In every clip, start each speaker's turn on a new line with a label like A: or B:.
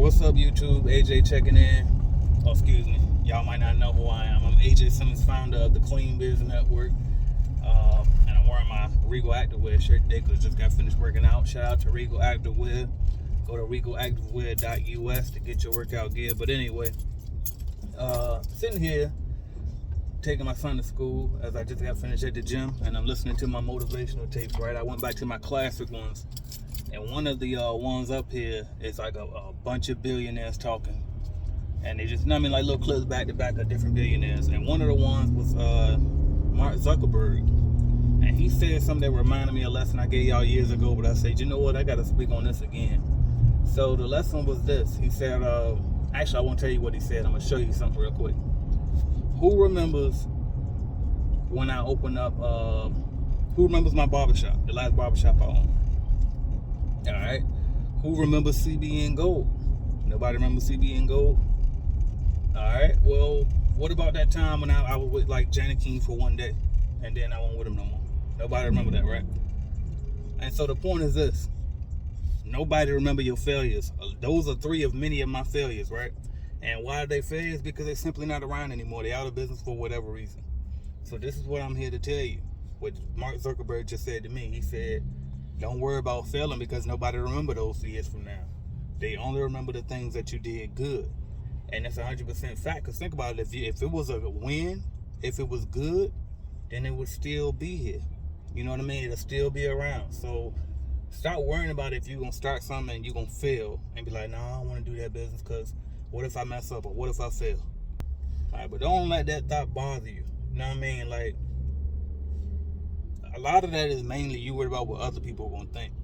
A: What's up, YouTube? AJ checking in. Oh, excuse me. Y'all might not know who I am. I'm AJ Simmons, founder of the Clean Biz Network. And I'm wearing my Regal Activewear shirt today because just got finished working out. Shout out to Regal Activewear. Go to regalactivewear.us to get your workout gear. But anyway, sitting here taking my son to school as I just got finished at the gym, and I'm listening to my motivational tapes, right? I went back to my classic ones, and one of the ones up here is like a bunch of billionaires talking, and they just, like little clips back to back of different billionaires, and one of the ones was Mark Zuckerberg, and he said something that reminded me of a lesson I gave y'all years ago, but I said, you know what, I gotta speak on this again. So the lesson was this. He said, actually I won't tell you what he said, I'm gonna show you something real quick. Who remembers when I opened up, who remembers my barbershop, the last barbershop I owned? All right. Who remembers CBN Gold? Nobody remembers CBN Gold? All right. Well, what about that time when I was with like Janet King for one day and then I wasn't with him no more? Nobody remember that, right? And so the point is this. Nobody remember your failures. Those are three of many of my failures, right? And why are they failures? Because they're simply not around anymore. They're out of business for whatever reason. So this is what I'm here to tell you. What Mark Zuckerberg just said to me. He said, don't worry about failing because nobody remember those years from now. They only remember the things that you did good. And that's 100% fact. Because think about it. If it was a win, if it was good, then it would still be here. You know what I mean? It'll still be around. So stop worrying about if you're going to start something and you're going to fail. And be like, no, I don't want to do that business because what if I mess up or what if I fail? All right, but don't let that thought bother you. You know what I mean? Like, a lot of that is mainly you worried about what other people are going to think.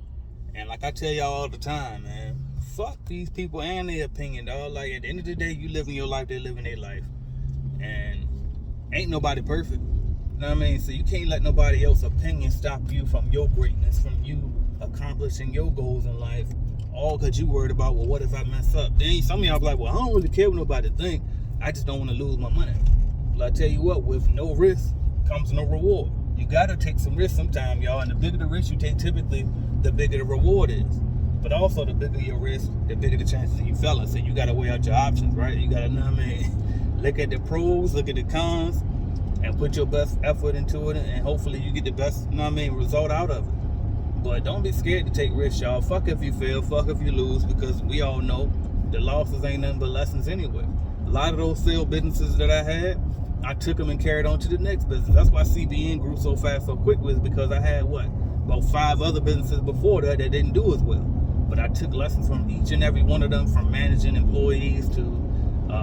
A: And like I tell y'all all the time, man, fuck these people and their opinion, dog. Like, at the end of the day, you living your life, they living their life. And ain't nobody perfect. You know what I mean? So you can't let nobody else's opinion stop you from your greatness, from you accomplishing your goals in life, all because you worried about, well, what if I mess up? Then some of y'all be like, well, I don't really care what nobody think. I just don't want to lose my money. But I tell you what, with no risk comes no reward. You got to take some risk sometime, y'all. And the bigger the risk you take, typically, the bigger the reward is. But also, the bigger your risk, the bigger the chances of you failing. So you got to weigh out your options, right? You got to, look at the pros, look at the cons, and put your best effort into it. And hopefully you get the best, result out of it. But don't be scared to take risks, y'all. Fuck if you fail, fuck if you lose, because we all know the losses ain't nothing but lessons anyway. A lot of those failed businesses that I had, I took them and carried on to the next business. That's why CBN grew so fast, so quick, was because I had, about 5 other businesses before that didn't do as well. But I took lessons from each and every one of them, from managing employees to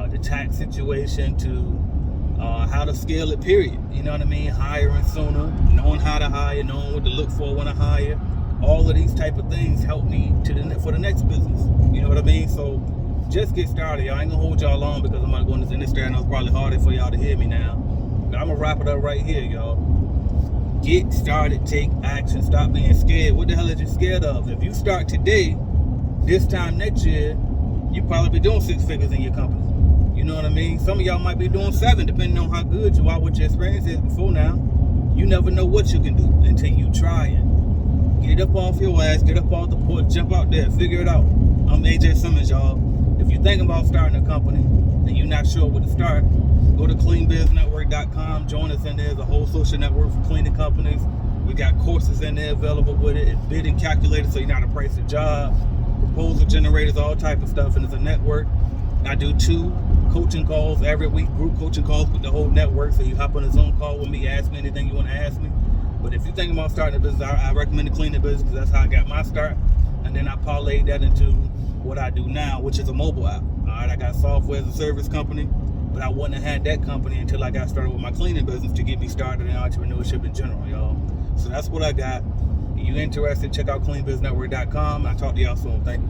A: the tax situation to how to scale it, period. You know what I mean? Hiring sooner, knowing how to hire, knowing what to look for when I hire. All of these type of things help me for the next business. You know what I mean? So just get started, y'all. I ain't gonna hold y'all long because I'm gonna go into this industry. I know it's probably harder for y'all to hear me now. But I'm gonna wrap it up right here, y'all. Get started, take action, stop being scared. What the hell are you scared of? If you start today, this time next year, you probably be doing 6 figures in your company. You know what I mean? Some of y'all might be doing 7, depending on how good you are, what your experience is before now. You never know what you can do until you try it. Get up off your ass, get up off the porch, jump out there, figure it out. I'm AJ Simmons, y'all. If you're thinking about starting a company and you're not sure where to start, go to cleanbiznetwork.com. Join us in there. There's a whole social network for cleaning companies. We got courses in there available with it. It's bidding calculator, so you know how to price a job. Proposal generators, all type of stuff. And it's a network. I do 2 coaching calls every week, group coaching calls with the whole network. So you hop on a Zoom call with me, ask me anything you want to ask me. But if you're thinking about starting a business, I recommend the cleaning business because that's how I got my start. And then I parlayed that into what I do now, which is a mobile app. All right, I got software as a service company, but I wouldn't have had that company until I got started with my cleaning business to get me started in entrepreneurship in general, y'all. So that's what I got. If you're interested, check out cleanbiznetwork.com. I'll talk to y'all soon. Thank you.